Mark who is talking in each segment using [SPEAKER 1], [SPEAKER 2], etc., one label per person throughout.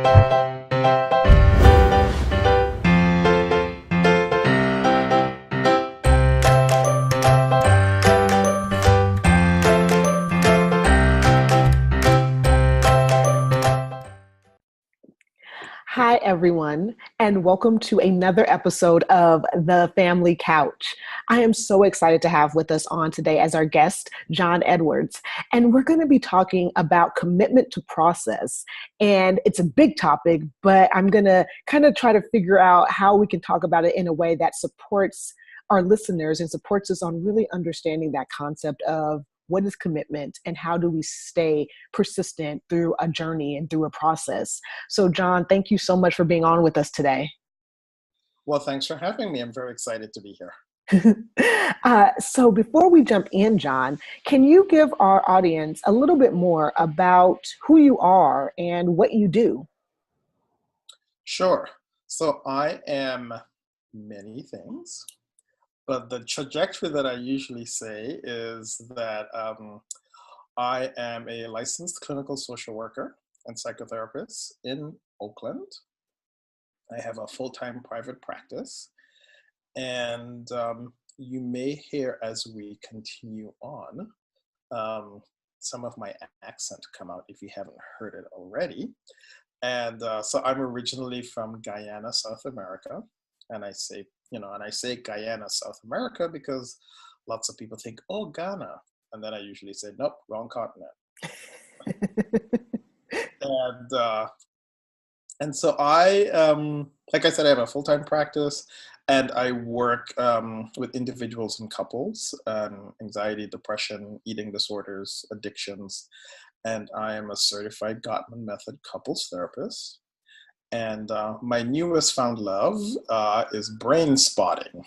[SPEAKER 1] Hi, everyone, and welcome to another episode of The Family Couch. I am so excited to have with us on today as our guest, John Edwards. And we're going to be talking about commitment to process. And it's a big topic, but I'm going to kind of try to figure out how we can talk about it in a way that supports our listeners and supports us on really understanding that concept of what is commitment and how do we stay persistent through a journey and through a process. So, John, thank you so much for being on with us today.
[SPEAKER 2] Well, thanks for having me. I'm very excited to be here.
[SPEAKER 1] So before we jump in, John, can you give our audience a little bit more about who you are and what you do?
[SPEAKER 2] Sure. So I am many things, but the trajectory that I usually say is that I am a licensed clinical social worker and psychotherapist in Oakland. I have a full-time private practice, and you may hear as we continue on some of my accent come out if you haven't heard it already. And so I'm originally from Guyana, South America, and I say Guyana, South America because lots of people think, oh, Ghana, and then I usually say, nope, wrong continent. And so like I said, I have a full-time practice, and I work with individuals and couples, anxiety, depression, eating disorders, addictions, and I am a certified Gottman Method couples therapist. And my newest found love is brain spotting,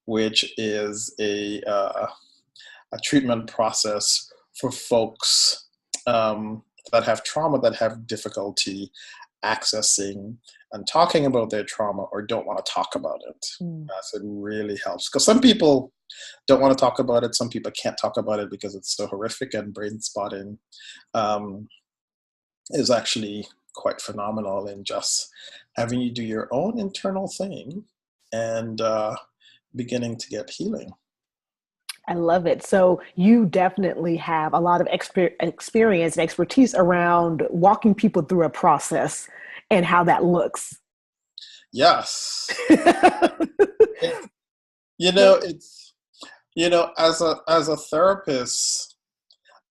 [SPEAKER 2] which is a treatment process for folks that have trauma, that have difficulty accessing and talking about their trauma or don't want to talk about it. So it really helps, because some people don't want to talk about it. Some people can't talk about it because it's so horrific, and brain spotting is actually quite phenomenal in just having you do your own internal thing and beginning to get healing.
[SPEAKER 1] I love it. So you definitely have a lot of experience and expertise around walking people through a process and how that looks.
[SPEAKER 2] Yes. As a therapist,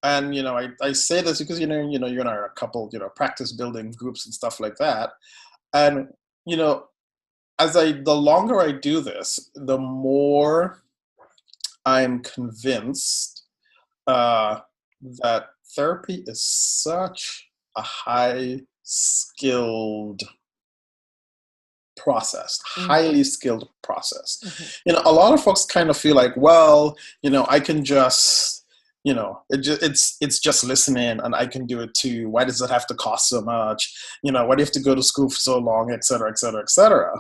[SPEAKER 2] and I say this because you're in a couple practice building groups and stuff like that, and the longer I do this, the more I'm convinced that therapy is such a high skilled process, highly skilled process. A lot of folks kind of feel like, well, I can just, it's just listening and I can do it too. Why does it have to cost so much? Why do you have to go to school for so long, et cetera, et cetera, et cetera?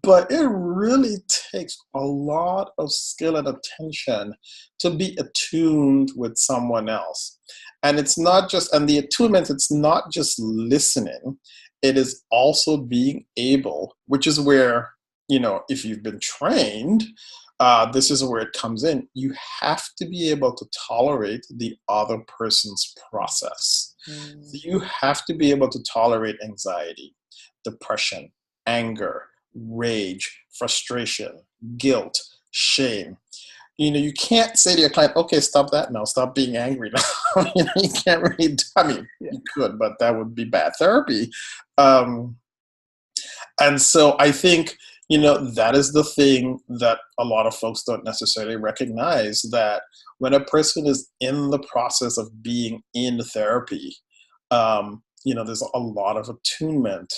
[SPEAKER 2] But it really takes a lot of skill and attention to be attuned with someone else. And it's not just, and the attunement, it's not just listening. It is also being able, which is where, if you've been trained, this is where it comes in. You have to be able to tolerate the other person's process. So you have to be able to tolerate anxiety, depression, anger, rage, frustration, guilt, shame. You can't say to your client, okay, stop that now, stop being angry now. You can't really, you could, but that would be bad therapy. And so I think, that is the thing that a lot of folks don't necessarily recognize, that when a person is in the process of being in therapy, there's a lot of attunement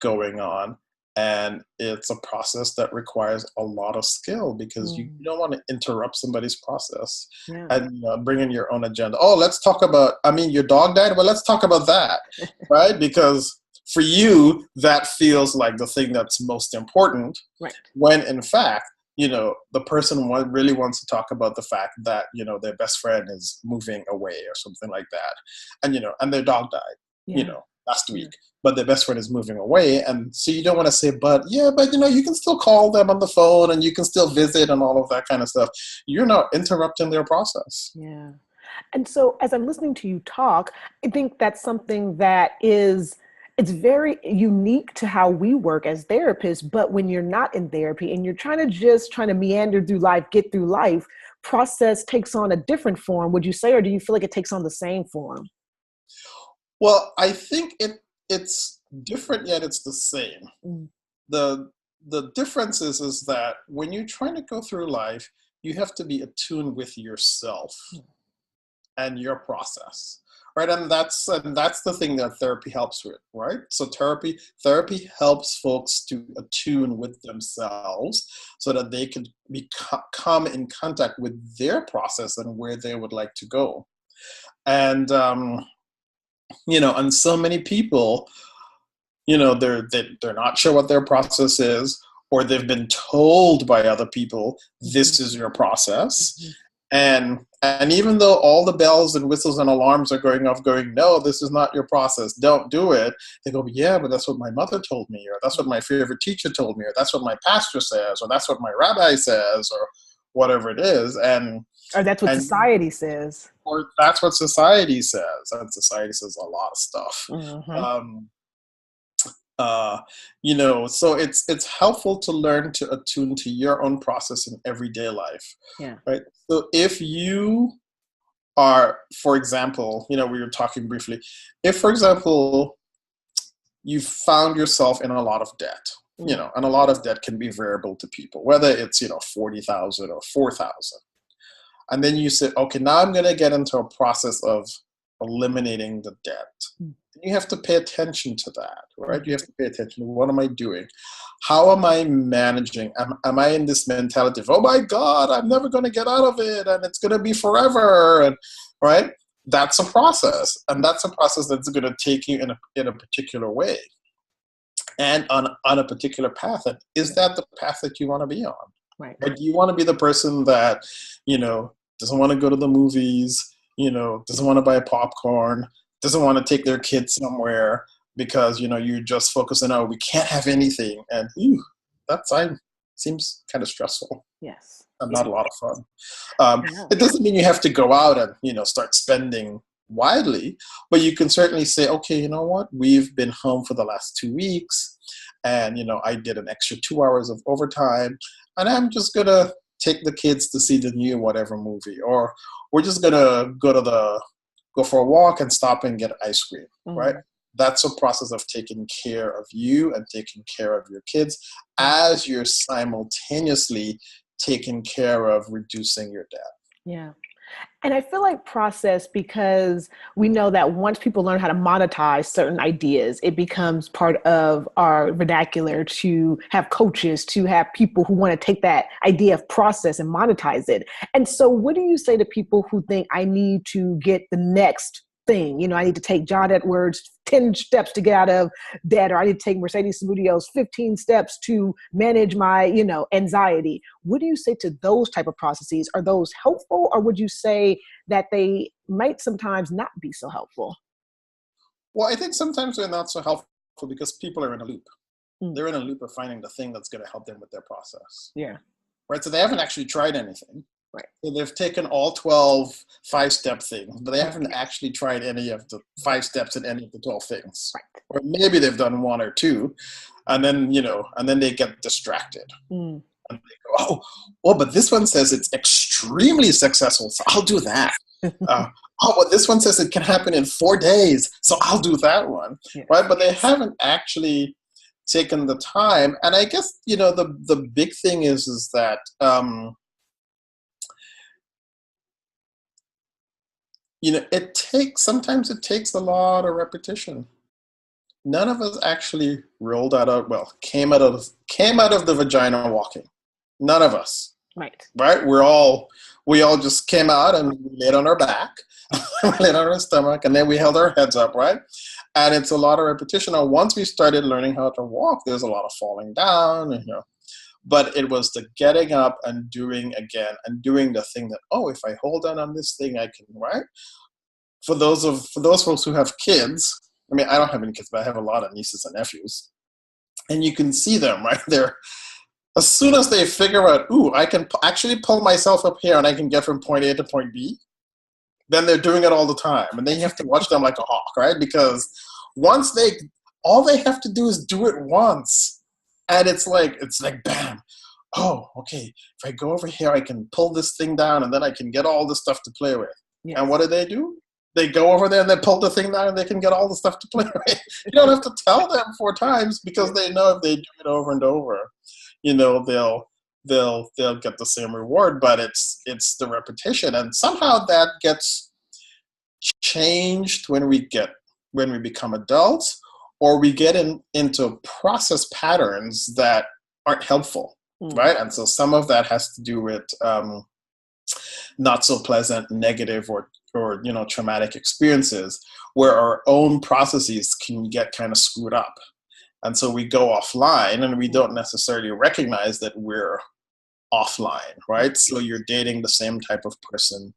[SPEAKER 2] going on. And it's a process that requires a lot of skill, because you don't want to interrupt somebody's process and bring in your own agenda. Oh, let's talk about, your dog died? Well, let's talk about that, right? Because for you, that feels like the thing that's most important, right? When in fact, the person really wants to talk about the fact that, their best friend is moving away or something like that. And, and their dog died.
[SPEAKER 1] Yeah.
[SPEAKER 2] last week, but their best friend is moving away. And so you don't want to say, but yeah, but you can still call them on the phone and you can still visit and all of that kind of stuff. You're not interrupting their process.
[SPEAKER 1] Yeah. And so as I'm listening to you talk, I think that's something that is it's very unique to how we work as therapists, but when you're not in therapy and you're trying to meander through life, get through life, process takes on a different form, would you say, or do you feel like it takes on the same form?
[SPEAKER 2] Well, I think it's different, yet it's the same.
[SPEAKER 1] Mm.
[SPEAKER 2] The difference is that when you're trying to go through life, you have to be attuned with yourself and your process, right? And that's the thing that therapy helps with, right? So therapy helps folks to attune with themselves so that they can come in contact with their process and where they would like to go. And and so many people, they're not sure what their process is, or they've been told by other people this is your process.
[SPEAKER 1] Mhm.
[SPEAKER 2] And even though all the bells and whistles and alarms are going off, going, no, this is not your process, don't do it, they go, yeah, but that's what my mother told me, or that's what my favorite teacher told me, or that's what my pastor says, or that's what my rabbi says, or whatever it is.
[SPEAKER 1] Or that's what
[SPEAKER 2] And
[SPEAKER 1] society says.
[SPEAKER 2] or that's what society says, and society says a lot of stuff.
[SPEAKER 1] Hmm.
[SPEAKER 2] um, so it's helpful to learn to attune to your own process in everyday life,
[SPEAKER 1] Yeah.
[SPEAKER 2] right? So if you are, for example, we were talking briefly, if, for example, you found yourself in a lot of debt,
[SPEAKER 1] Mm.
[SPEAKER 2] and a lot of debt can be variable to people, whether it's 40,000 or 4,000, and then you say, okay, now I'm going to get into a process of eliminating the debt.
[SPEAKER 1] Mm.
[SPEAKER 2] You have to pay attention to that, right?
[SPEAKER 1] Mm.
[SPEAKER 2] You have to pay attention to, what am I doing? How am I managing? Am I in this mentality of, oh my God, I'm never going to get out of it and it's going to be forever, and right? That's a process, and that's a process that's going to take you in a particular way and on a particular path. And is that the path that you want to be on?
[SPEAKER 1] Right.
[SPEAKER 2] Or do you want to be the person that, doesn't want to go to the movies, doesn't want to buy popcorn, doesn't want to take their kids somewhere because, you're just focusing on, we can't have anything. And that side seems kind of stressful
[SPEAKER 1] Yes.
[SPEAKER 2] and
[SPEAKER 1] Yeah.
[SPEAKER 2] not a lot of fun.
[SPEAKER 1] Yeah.
[SPEAKER 2] It doesn't mean you have to go out and, start spending widely, but you can certainly say, okay, you know what? We've been home for the last 2 weeks and, I did an extra 2 hours of overtime, and I'm just going to take the kids to see the new whatever movie, or we're just going to go for a walk and stop and get ice cream, right?
[SPEAKER 1] Mm.
[SPEAKER 2] That's a process of taking care of you and taking care of your kids as you're simultaneously taking care of reducing your debt.
[SPEAKER 1] Yeah. And I feel like process, because we know that once people learn how to monetize certain ideas, it becomes part of our vernacular to have coaches, to have people who want to take that idea of process and monetize it. And so what do you say to people who think, I need to get the next thing? I need to take John Edwards 10 steps to get out of debt, or I need to take Mercedes Samudio's 15 steps to manage my, anxiety. What do you say to those type of processes? Are those helpful, or would you say that they might sometimes not be so helpful?
[SPEAKER 2] Well, I think sometimes they're not so helpful because people are in a loop.
[SPEAKER 1] Mm.
[SPEAKER 2] They're in a loop of finding the thing that's going to help them with their process,
[SPEAKER 1] Yeah.
[SPEAKER 2] right? So they haven't actually tried anything.
[SPEAKER 1] Right.
[SPEAKER 2] So they've taken all 12 5-step things, but they haven't actually tried any of the 5 steps in any of the 12 things.
[SPEAKER 1] Right.
[SPEAKER 2] Or maybe they've done one or two, and then they get distracted.
[SPEAKER 1] Mm.
[SPEAKER 2] And they go, oh, but this one says it's extremely successful, so I'll do that. But this one says it can happen in 4 days, so I'll do that one,
[SPEAKER 1] Yeah.
[SPEAKER 2] right? But they haven't actually taken the time. And I guess, the big thing is that, sometimes it takes a lot of repetition. None of us actually rolled out, came out of the vagina walking. None of us,
[SPEAKER 1] Right.
[SPEAKER 2] right? We all just came out and we laid on our back, we laid on our stomach, and then we held our heads up, right? And it's a lot of repetition. And once we started learning how to walk, there's a lot of falling down, but it was the getting up and doing again and doing the thing that, if I hold on this thing, I can, right? For those folks who have kids, I mean, I don't have any kids, but I have a lot of nieces and nephews. And you can see them right there. As soon as they figure out, ooh, I can actually pull myself up here and I can get from point A to point B, then they're doing it all the time. And then you have to watch them like a hawk, right? Because all they have to do is do it once. And it's like, bam. Oh, okay. If I go over here, I can pull this thing down and then I can get all the stuff to play with. Yes. And what do? They go over there and they pull the thing down and they can get all the stuff to play with. You don't have to tell them 4 times because they know if they do it over and over, they'll get the same reward. But it's the repetition, and somehow that gets changed when we become adults, or we get into process patterns that aren't helpful, right? And so some of that has to do with not so pleasant, negative, or traumatic experiences where our own processes can get kind of screwed up. And so we go offline and we don't necessarily recognize that we're offline, right? So you're dating the same type of person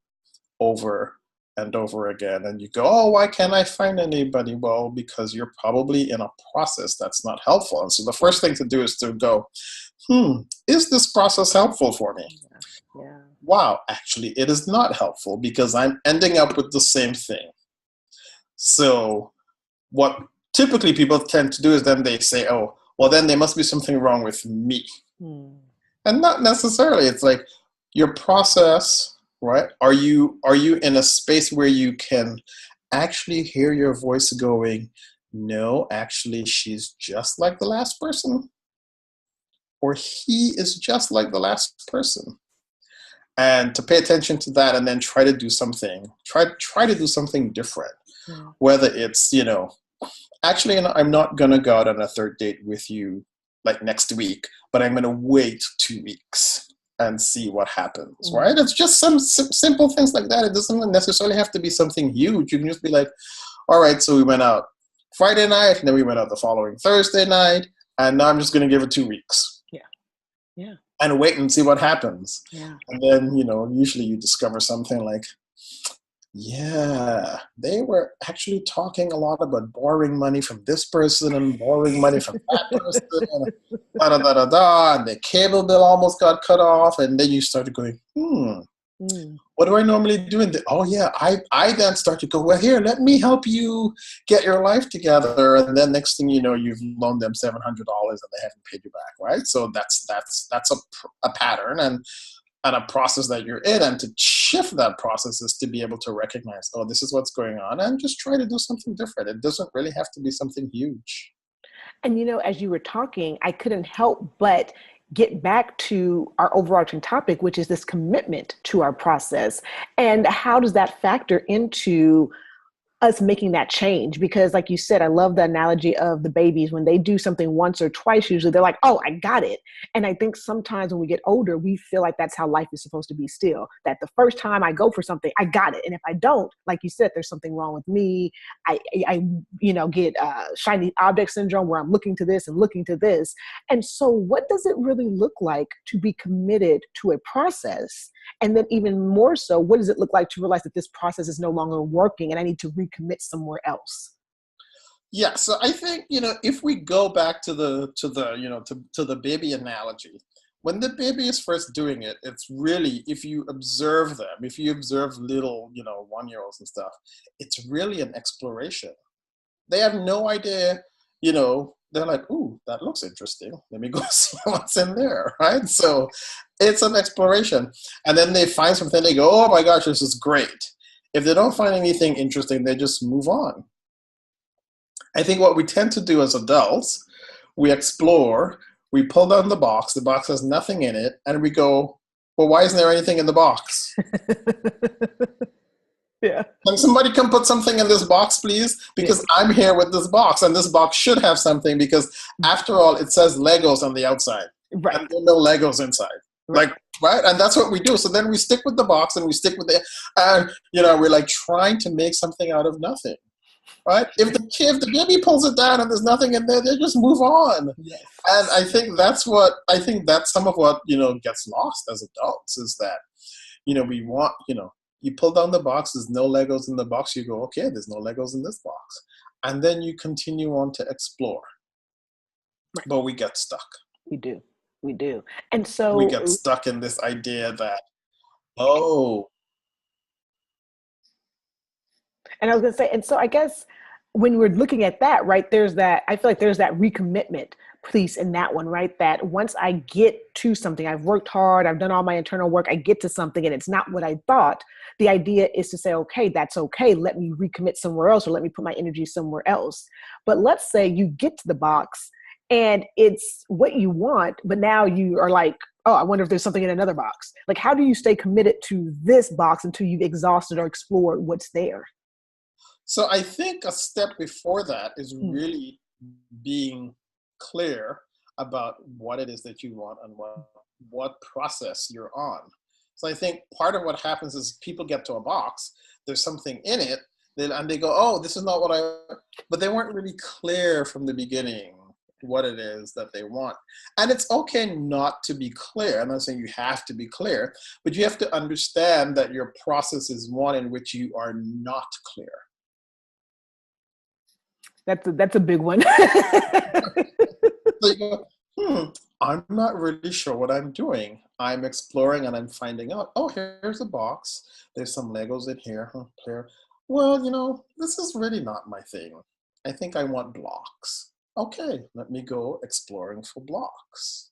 [SPEAKER 2] over and over again. And you go, oh, why can't I find anybody? Well, because you're probably in a process that's not helpful. And so the first thing to do is to go, is this process helpful for me?
[SPEAKER 1] Yeah.
[SPEAKER 2] Wow, actually, it is not helpful because I'm ending up with the same thing. So what typically people tend to do is then they say, oh, well, then there must be something wrong with me. And not necessarily. It's like your process, right? Are you in a space where you can actually hear your voice going, no, actually, she's just like the last person? Or he is just like the last person? And to pay attention to that and then try to do something different. Whether it's, actually, I'm not going to go out on a third date with you like next week, but I'm going to wait 2 weeks and see what happens, right? It's just some simple things like that. It doesn't necessarily have to be something huge. You can just be like, all right, so we went out Friday night, and then we went out the following Thursday night, and now I'm just going to give it 2 weeks.
[SPEAKER 1] Yeah.
[SPEAKER 2] And wait and see what happens.
[SPEAKER 1] Yeah.
[SPEAKER 2] And then, usually you discover something like, yeah, they were actually talking a lot about borrowing money from this person and borrowing money from that person, and and the cable bill almost got cut off. And then you started going, what do I normally do? Oh yeah, I then start to go, well, here, let me help you get your life together. And then next thing you know, you've loaned them $700 and they haven't paid you back, right? So that's a pattern and a process that you're in. And to shift that process is to be able to recognize, oh, this is what's going on, and just try to do something different. It doesn't really have to be something huge.
[SPEAKER 1] And, as you were talking, I couldn't help but get back to our overarching topic, which is this commitment to our process. And how does that factor into us making that change? Because like you said, I love the analogy of the babies. When they do something once or twice, usually they're like, oh, I got it. And I think sometimes when we get older, we feel like that's how life is supposed to be still, that the first time I go for something, I got it. And if I don't, like you said, there's something wrong with me. I get shiny object syndrome where I'm looking to this and looking to this. And so what does it really look like to be committed to a process? And then even more so, what does it look like to realize that this process is no longer working and I need to recommit somewhere else?
[SPEAKER 2] Yeah, so I think, if we go back to the baby analogy, when the baby is first doing it, it's really, if you observe them, if you observe little, 1-year-olds and stuff, it's really an exploration. They have no idea, they're like, ooh, that looks interesting. Let me go see what's in there, right? So it's an exploration. And then they find something, they go, oh my gosh, this is great. If they don't find anything interesting, they just move on. I think what we tend to do as adults, we explore, we pull down the box has nothing in it, and we go, well, why isn't there anything in the box?
[SPEAKER 1] Yeah.
[SPEAKER 2] Can somebody come put something in this box, please? Because I'm here with this box, and this box should have something, because after all, it says Legos on the outside.
[SPEAKER 1] Right.
[SPEAKER 2] And there are no Legos inside. Right. Right? And that's what we do. So then we stick with the box and we stick with and we're like trying to make something out of nothing. Right? If the baby pulls it down and there's nothing in there, they just move on. Yes. And I think that's some of what, gets lost as adults, is that, we want, you pull down the box, there's no Legos in the box, you go, okay, there's no Legos in this box. and then you continue on to explore.
[SPEAKER 1] Right.
[SPEAKER 2] But we get stuck.
[SPEAKER 1] We do. We do. And
[SPEAKER 2] We get
[SPEAKER 1] so,
[SPEAKER 2] stuck in this idea that, oh,
[SPEAKER 1] and I was going to say, and so I guess when we're looking at that, right, there's that, I feel like there's that recommitment piece in that one, right? That once I get to something, I've worked hard, I've done all my internal work, I get to something and it's not what I thought. The idea is to say, okay, that's okay. Let me recommit somewhere else, or let me put my energy somewhere else. But let's say you get to the box and it's what you want, but now you are like, oh, I wonder if there's something in another box. Like, how do you stay committed to this box until you've exhausted or explored what's there?
[SPEAKER 2] so I think a step before that is
[SPEAKER 1] Mm.
[SPEAKER 2] really being clear about what it is that you want and what process you're on. So I think part of what happens is people get to a box, there's something in it, and they go, oh, this is not what I, but they weren't really clear from the beginning what it is that they want. And it's okay not to be clear. I'm not saying you have to be clear, but you have to understand that your process is one in which you are not clear.
[SPEAKER 1] That's a big one.
[SPEAKER 2] So you go, I'm not really sure what I'm doing. I'm exploring and I'm finding out, oh, here's a box. There's some Legos in here. Here. Well, this is really not my thing. I think I want blocks. Okay, let me go exploring for blocks.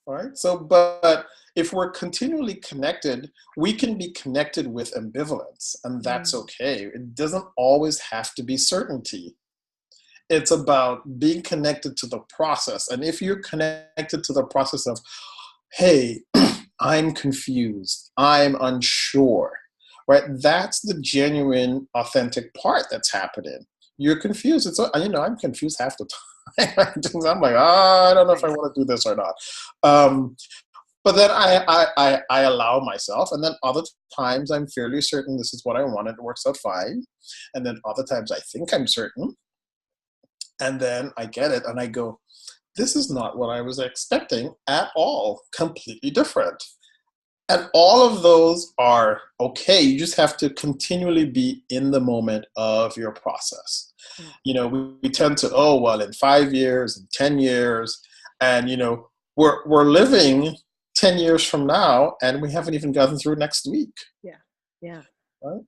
[SPEAKER 2] All right. So, but if we're continually connected, we can be connected with ambivalence, and that's
[SPEAKER 1] Mm.
[SPEAKER 2] okay. It doesn't always have to be certainty. It's about being connected to the process. And if you're connected to the process of, hey, I'm confused, I'm unsure, right? That's the genuine, authentic part that's happening. You're confused. I'm confused half the time. I'm like, I don't know if I want to do this or not. But then I allow myself, and then other times I'm fairly certain this is what I want, and it works out fine. And then other times I think I'm certain, and then I get it and I go, this is not what I was expecting at all. Completely different. And all of those are okay. You just have to continually be in the moment of your process. We tend to, oh, well, in 5 years, in 10 years, and, we're living 10 years from now and we haven't even gotten through next week.
[SPEAKER 1] Yeah. Yeah.
[SPEAKER 2] Right?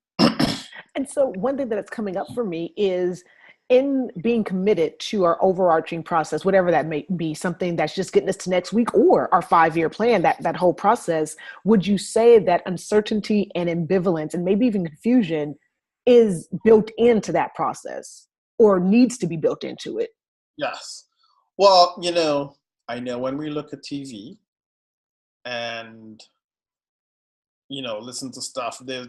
[SPEAKER 1] And so one thing that's coming up for me is in being committed to our overarching process, whatever that may be, something that's just getting us to next week or our 5-year plan, that whole process, would you say that uncertainty and ambivalence and maybe even confusion is built into that process or needs to be built into it?
[SPEAKER 2] Yes. Well, I know when we look at TV and listen to stuff, there,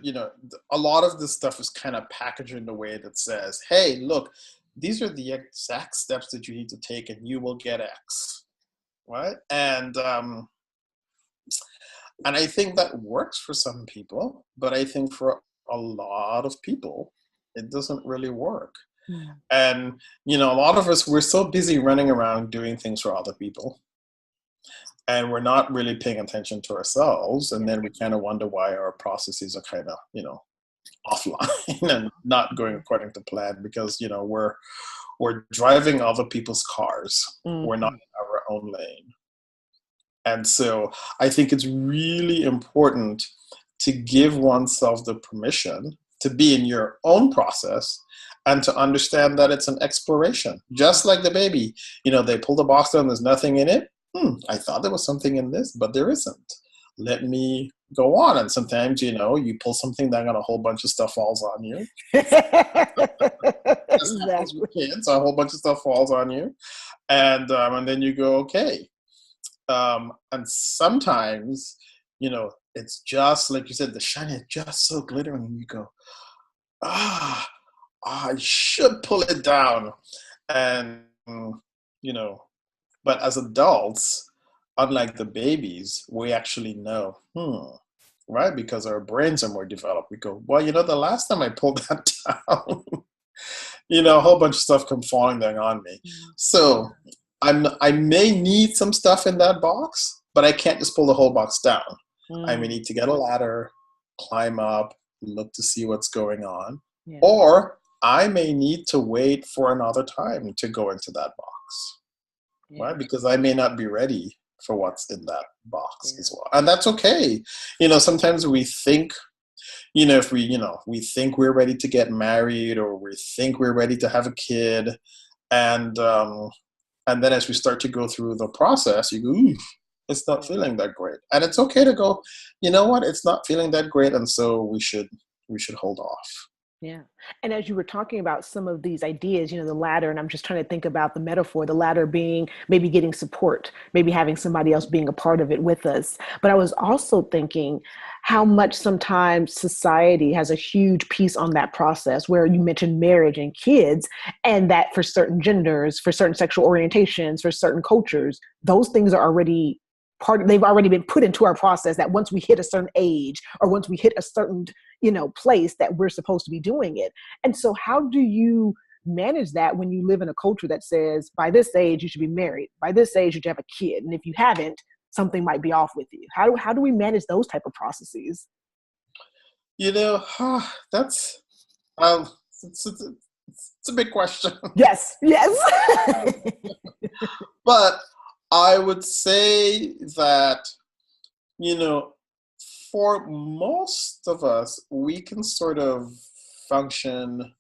[SPEAKER 2] a lot of this stuff is kind of packaged in a way that says, hey, look, these are the exact steps that you need to take and you will get X, right? And I think that works for some people, but I think for a lot of people it doesn't really work.
[SPEAKER 1] Mm.
[SPEAKER 2] And a lot of us, we're so busy running around doing things for other people, and we're not really paying attention to ourselves, and then we kind of wonder why our processes are kind of offline and not going according to plan, because we're driving other people's cars. We're not
[SPEAKER 1] Mm-hmm.
[SPEAKER 2] in our own lane. And so I think it's really important to give oneself the permission to be in your own process and to understand that it's an exploration. Just like the baby, they pull the box down, there's nothing in it. I thought there was something in this, but there isn't. Let me go on. And sometimes, you pull something down and a whole bunch of stuff falls on you. That's happens
[SPEAKER 1] Exactly.
[SPEAKER 2] with kids. A whole bunch of stuff falls on you. And then you go, okay. And sometimes, it's just like you said, the shiny is just so glittering, and you go, I should pull it down. And, but as adults, unlike the babies, we actually know, right? Because our brains are more developed. We go, well, the last time I pulled that down, a whole bunch of stuff come falling down on me. So I may need some stuff in that box, but I can't just pull the whole box down. I may need to get a ladder, climb up, look to see what's going on.
[SPEAKER 1] Yeah.
[SPEAKER 2] Or I may need to wait for another time to go into that box,
[SPEAKER 1] Yeah.
[SPEAKER 2] right? Because I may not be ready for what's in that box
[SPEAKER 1] Yeah.
[SPEAKER 2] as well. And that's okay. Sometimes we think, if we think we're ready to get married, or we think we're ready to have a kid, and then as we start to go through the process, you go, ooh, it's not feeling that great. And it's okay to go, you know what, it's not feeling that great, and so we should hold off.
[SPEAKER 1] Yeah. And as you were talking about some of these ideas, the ladder, and I'm just trying to think about the metaphor, the ladder being maybe getting support, maybe having somebody else being a part of it with us. But I was also thinking how much sometimes society has a huge piece on that process, where you mentioned marriage and kids, and that for certain genders, for certain sexual orientations, for certain cultures, those things are already they've already been put into our process, that once we hit a certain age, or once we hit a certain place, that we're supposed to be doing it. And so how do you manage that when you live in a culture that says by this age you should be married, by this age you should have a kid, and if you haven't, something might be off with you? How do we manage those type of processes?
[SPEAKER 2] You know, that's um, it's a big question.
[SPEAKER 1] Yes, yes.
[SPEAKER 2] But I would say that, you know, for most of us, we can sort of function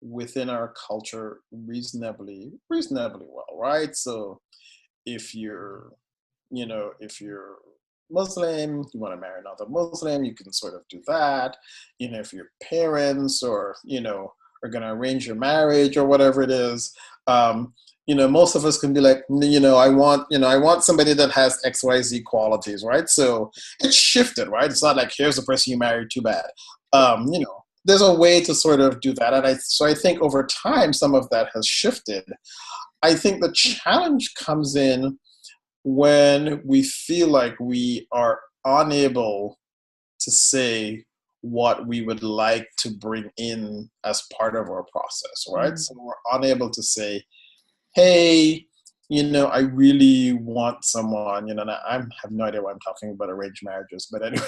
[SPEAKER 2] within our culture reasonably well, right? So if you're, if you're Muslim, you want to marry another Muslim, you can sort of do that. If your parents are going to arrange your marriage or whatever it is, most of us can be like, I want somebody that has XYZ qualities, right? So it's shifted, right? It's not like, here's the person you married, too bad. There's a way to sort of do that. And I think over time, some of that has shifted. I think the challenge comes in when we feel like we are unable to say what we would like to bring in as part of our process, right?
[SPEAKER 1] Mm.
[SPEAKER 2] So we're unable to say, hey, I really want someone, and I have no idea why I'm talking about arranged marriages, but anyway.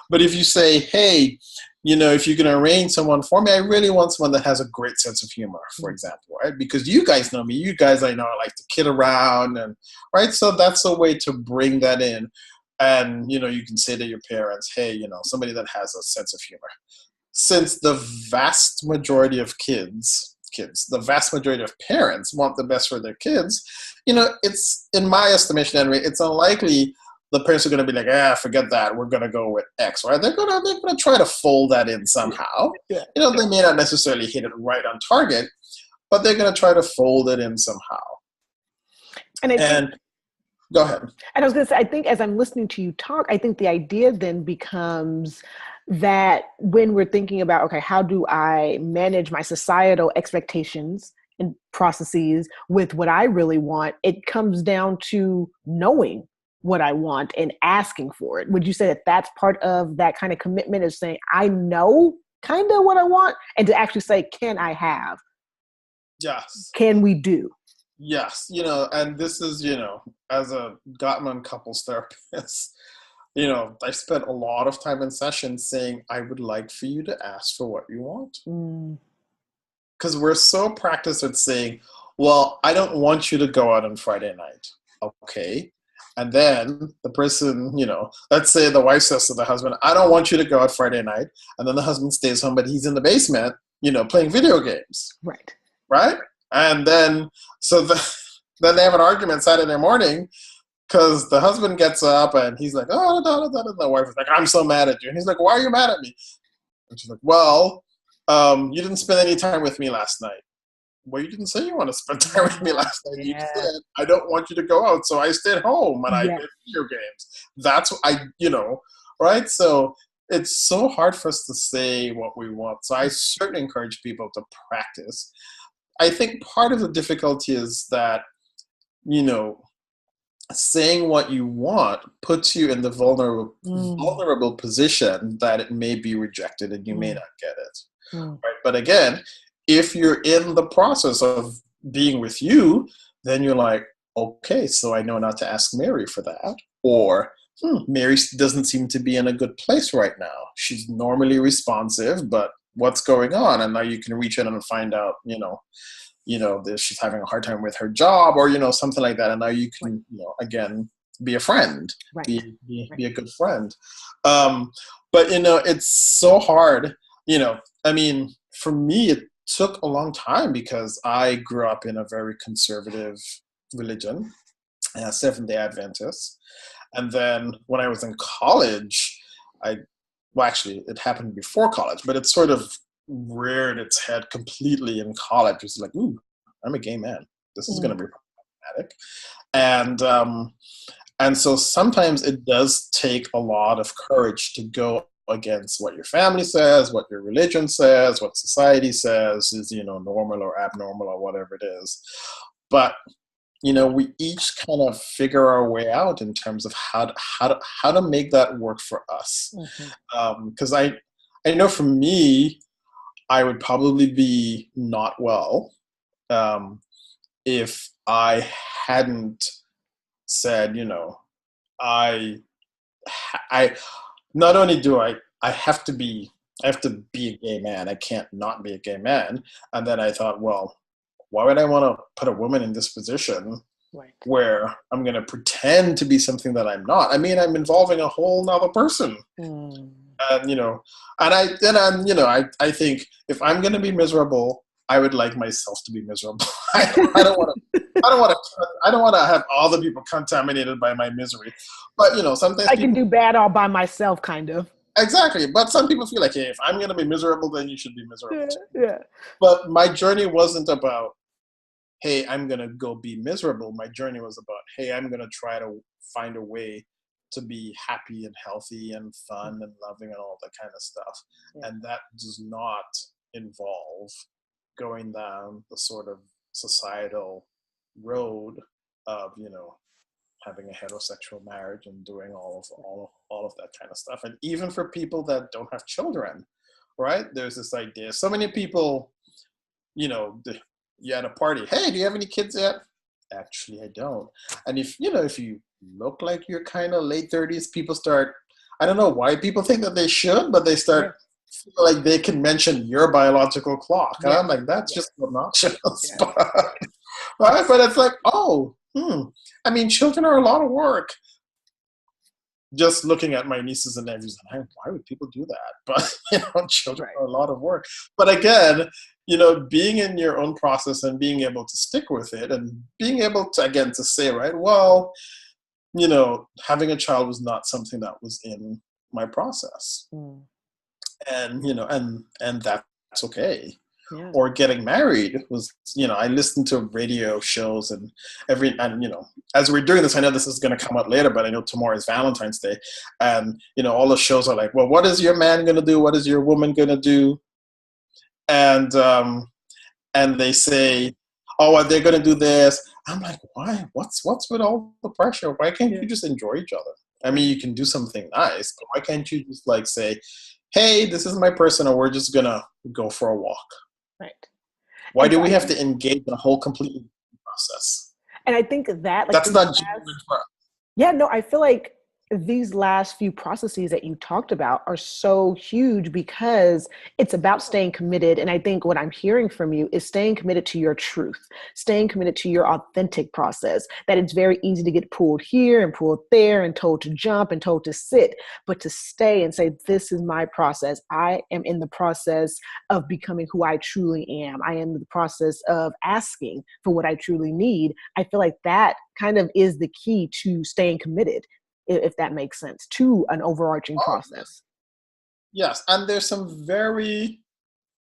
[SPEAKER 2] But if you say, hey, if you can arrange someone for me, I really want someone that has a great sense of humor, for example, right? Because you guys know me, you guys, I know, I like to kid around, and right? So that's a way to bring that in. And, you can say to your parents, hey, somebody that has a sense of humor. Since the vast majority of the vast majority of parents want the best for their kids, it's, in my estimation anyway, it's unlikely the parents are going to be like, forget that, we're going to go with X, right? They're going to try to fold that in somehow.
[SPEAKER 1] Yeah.
[SPEAKER 2] They may not necessarily hit it right on target, but they're going to try to fold it in somehow. And go ahead.
[SPEAKER 1] And I was going to say, I think as I'm listening to you talk, I think the idea then becomes that when we're thinking about, okay, how do I manage my societal expectations and processes with what I really want, it comes down to knowing what I want and asking for it. Would you say that that's part of that kind of commitment, is saying, I know kind of what I want, and to actually say, can I have?
[SPEAKER 2] Yes.
[SPEAKER 1] Can we do?
[SPEAKER 2] Yes. And this is, as a Gottman couples therapist, I spent a lot of time in sessions saying, I would like for you to ask for what you want. Because we're so practiced at saying, well, I don't want you to go out on Friday night. Okay. And then the person, let's say the wife says to the husband, I don't want you to go out Friday night. And then the husband stays home, but he's in the basement, playing video games.
[SPEAKER 1] Right.
[SPEAKER 2] Right? And then, then they have an argument Saturday morning, because the husband gets up and he's like, oh, the wife is like, I'm so mad at you. And he's like, why are you mad at me? And she's like, well, you didn't spend any time with me last night. Well, you didn't say you want to spend time with me last night. You said, I don't want you to go out. So I stayed home and I played video games. That's what right? So it's so hard for us to say what we want. So I certainly encourage people to practice. I think part of the difficulty is that, saying what you want puts you in the vulnerable position that it may be rejected and you may not get it. Right? But again, if you're in the process of being with you, then you're like, okay, so I know not to ask Mary for that. Or Mary doesn't seem to be in a good place right now. She's normally responsive, but what's going on, and now you can reach in and find out, that she's having a hard time with her job, or something like that, and now you can, again, be a friend,
[SPEAKER 1] Right.
[SPEAKER 2] be a good friend. But it's so hard. I mean, for me, it took a long time because I grew up in a very conservative religion, Seventh-day Adventist. And then when I was in college, well, actually, it happened before college, but it sort of reared its head completely in college. It's like, ooh, I'm a gay man. This is going to be problematic. And so sometimes it does take a lot of courage to go against what your family says, what your religion says, what society says is, normal or abnormal or whatever it is. But we each kind of figure our way out in terms of how to make that work for us. Because I know for me, I would probably be not well if I hadn't said, I not only do I have to be a gay man. I can't not be a gay man. And then I thought, well, why would I want to put a woman in this position where I'm going to pretend to be something that I'm not? I mean, I'm involving a whole nother person. And, I think if I'm going to be miserable, I would like myself to be miserable. I don't want to have other people contaminated by my misery. But, sometimes
[SPEAKER 1] I can do bad all by myself, kind of.
[SPEAKER 2] Exactly. But some people feel like, hey, if I'm going to be miserable, then you should be miserable too.
[SPEAKER 1] Yeah.
[SPEAKER 2] But my journey wasn't about, hey, I'm going to go be miserable. My journey was about, hey, I'm going to try to find a way to be happy and healthy and fun and loving and all that kind of stuff. Yeah. And that does not involve going down the sort of societal road of, having a heterosexual marriage and doing all of that kind of stuff. And even for people that don't have children, right? There's this idea. So many people, you're at a party. Hey, do you have any kids yet? Actually, I don't. And if you look like you're kind of late 30s, people start, I don't know why people think that they should, but they start feel like they can mention your biological clock. And I'm like, that's just obnoxious. Right? But it's like, I mean, children are a lot of work. Just looking at my nieces and nephews, why would people do that? But, children are a lot of work. But again, being in your own process and being able to stick with it and being able to, again, to say, right, well, having a child was not something that was in my process. And, and that's okay. Yeah. Or getting married was, I listened to radio shows and as we're doing this, I know this is going to come out later, but I know tomorrow is Valentine's Day. And, all the shows are like, well, what is your man going to do? What is your woman going to do? And they say, oh, they're going to do this. I'm like, why? What's with all the pressure? Why can't you just enjoy each other? I mean, you can do something nice, but why can't you just like say, hey, this is my person, or we're just going to go for a walk? Right. Why do we have to engage in a whole completely process?
[SPEAKER 1] And I think that
[SPEAKER 2] that's not genuine for us.
[SPEAKER 1] Yeah, no, I feel like these last few processes that you talked about are so huge because it's about staying committed. And I think what I'm hearing from you is staying committed to your truth, staying committed to your authentic process, that it's very easy to get pulled here and pulled there and told to jump and told to sit, but to stay and say, this is my process. I am in the process of becoming who I truly am. I am in the process of asking for what I truly need. I feel like that kind of is the key to staying committed, if that makes sense, to an overarching process.
[SPEAKER 2] Yes, and there's some very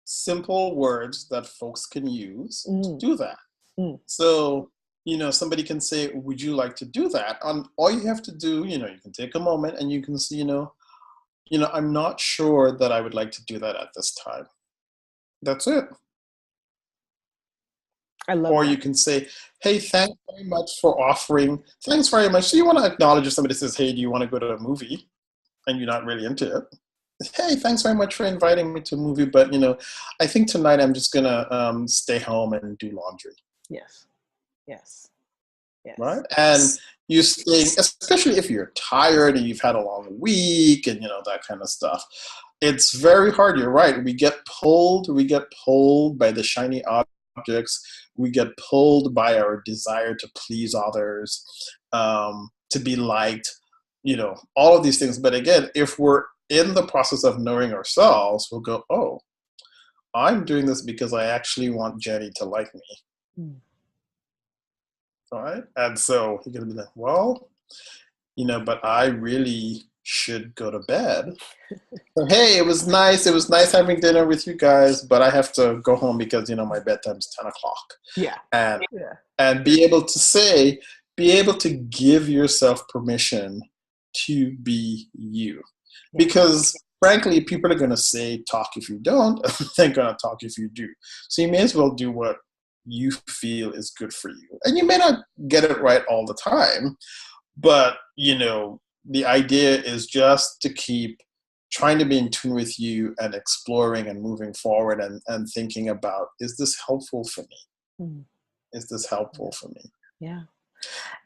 [SPEAKER 2] simple words that folks can use to do that. So, somebody can say, would you like to do that? All you have to do, you can take a moment and you can say, I'm not sure that I would like to do that at this time. That's it.
[SPEAKER 1] I love
[SPEAKER 2] or
[SPEAKER 1] that.
[SPEAKER 2] you can say, hey, thanks very much for offering. Thanks very much. So you want to acknowledge if somebody says, hey, do you want to go to a movie? And you're not really into it. Hey, thanks very much for inviting me to a movie. But, I think tonight I'm just going to stay home and do laundry.
[SPEAKER 1] Yes. Yes. Yes.
[SPEAKER 2] right? And you stay, especially if you're tired and you've had a long week and that kind of stuff. It's very hard. You're right. We get pulled. We get pulled by the shiny objects. We get pulled by our desire to please others, to be liked. All of these things. But again, if we're in the process of knowing ourselves, we'll go, oh, I'm doing this because I actually want Jenny to like me.
[SPEAKER 1] Mm.
[SPEAKER 2] All right. And so you're going to be like, well, but I really should go to bed. So, hey, it was nice. It was nice having dinner with you guys, but I have to go home because, my bedtime's 10 o'clock.
[SPEAKER 1] Yeah.
[SPEAKER 2] And be able to give yourself permission to be you. Because frankly, people are going to say, talk if you don't. They're going to talk if you do. So you may as well do what you feel is good for you. And you may not get it right all the time, but, the idea is just to keep trying to be in tune with you and exploring and moving forward and thinking about, is this helpful for me?
[SPEAKER 1] Mm.
[SPEAKER 2] Is this helpful for me?
[SPEAKER 1] Yeah.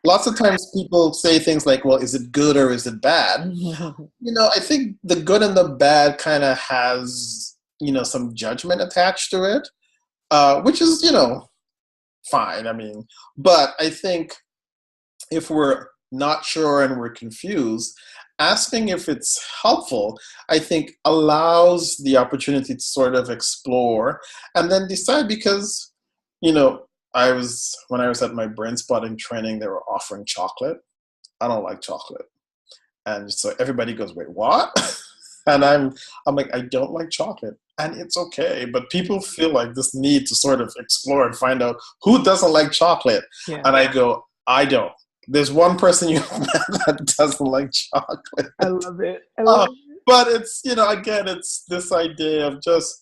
[SPEAKER 2] Lots of times people say things like, well, is it good or is it bad? I think the good and the bad kind of has, some judgment attached to it, which is, fine. I mean, but I think if we're not sure and we're confused, asking if it's helpful, I think allows the opportunity to sort of explore and then decide because, when I was at my brain spotting training, they were offering chocolate. I don't like chocolate. And so everybody goes, wait, what? And I'm like, I don't like chocolate. And it's okay. But people feel like this need to sort of explore and find out who doesn't like chocolate. Yeah. And I go, I don't. There's one person you met that doesn't like chocolate.
[SPEAKER 1] I love it.
[SPEAKER 2] But it's, again, it's this idea of just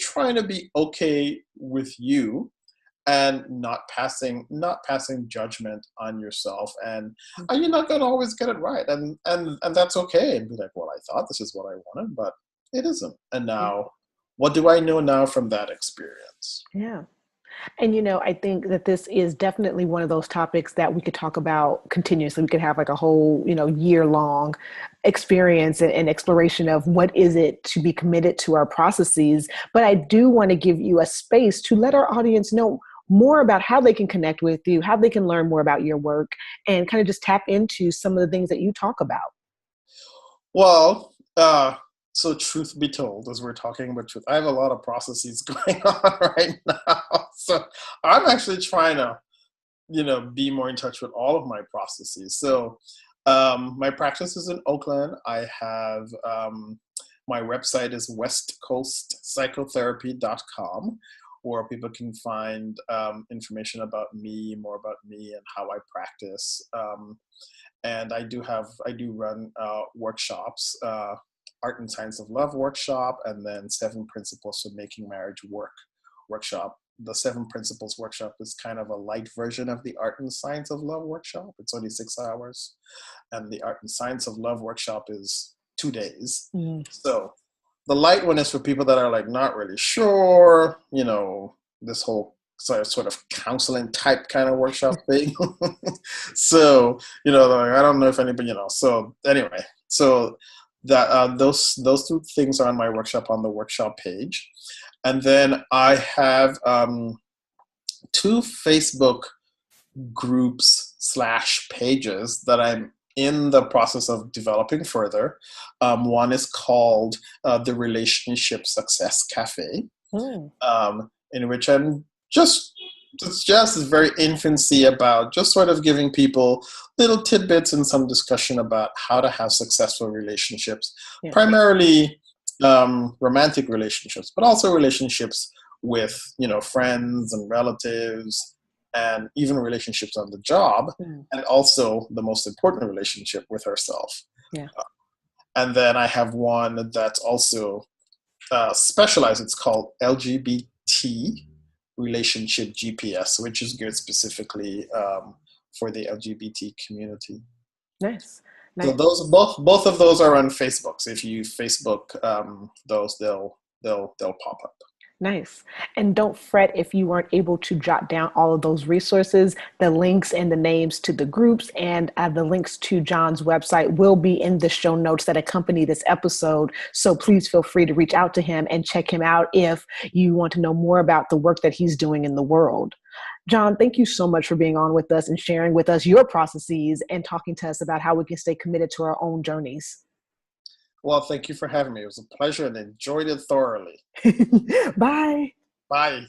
[SPEAKER 2] trying to be okay with you and not passing judgment on yourself. And you're not going to always get it right. And that's okay. And be like, well, I thought this is what I wanted, but it isn't. And now, what do I know now from that experience?
[SPEAKER 1] Yeah. And, I think that this is definitely one of those topics that we could talk about continuously. We could have like a whole, year-long experience and exploration of what is it to be committed to our processes. But I do want to give you a space to let our audience know more about how they can connect with you, how they can learn more about your work, and kind of just tap into some of the things that you talk about.
[SPEAKER 2] Well, so truth be told, as we're talking about truth, I have a lot of processes going on right now. So I'm actually trying to, be more in touch with all of my processes. So my practice is in Oakland. I have, my website is westcoastpsychotherapy.com, where people can find information about me, more about me and how I practice. And I do run workshops, Art and Science of Love workshop, and then 7 Principles for Making Marriage Work workshop. The 7 Principles workshop is kind of a light version of the Art and Science of Love workshop. It's only 6 hours. And the Art and Science of Love workshop is 2 days. Mm-hmm. So the light one is for people that are like not really sure, this whole sort of counseling type kind of workshop thing. So, like, I don't know if anybody, so anyway, so that those 2 things are on my workshop on the workshop page. And then I have 2 Facebook groups / pages that I'm in the process of developing further. One is called the Relationship Success Cafe, in which it's just very infancy about just sort of giving people little tidbits and some discussion about how to have successful relationships, primarily romantic relationships, but also relationships with, friends and relatives, and even relationships on the job, and also the most important relationship with herself. Yeah. And then I have one that's also specialized. It's called LGBT Relationship GPS, which is geared specifically for the LGBT community.
[SPEAKER 1] Nice.
[SPEAKER 2] So those both of those are on Facebook. So if you Facebook those, they'll pop up.
[SPEAKER 1] Nice. And don't fret if you weren't able to jot down all of those resources. The links and the names to the groups and the links to John's website will be in the show notes that accompany this episode. So please feel free to reach out to him and check him out if you want to know more about the work that he's doing in the world. John, thank you so much for being on with us and sharing with us your processes and talking to us about how we can stay committed to our own journeys.
[SPEAKER 2] Well, thank you for having me. It was a pleasure and enjoyed it thoroughly.
[SPEAKER 1] Bye.
[SPEAKER 2] Bye.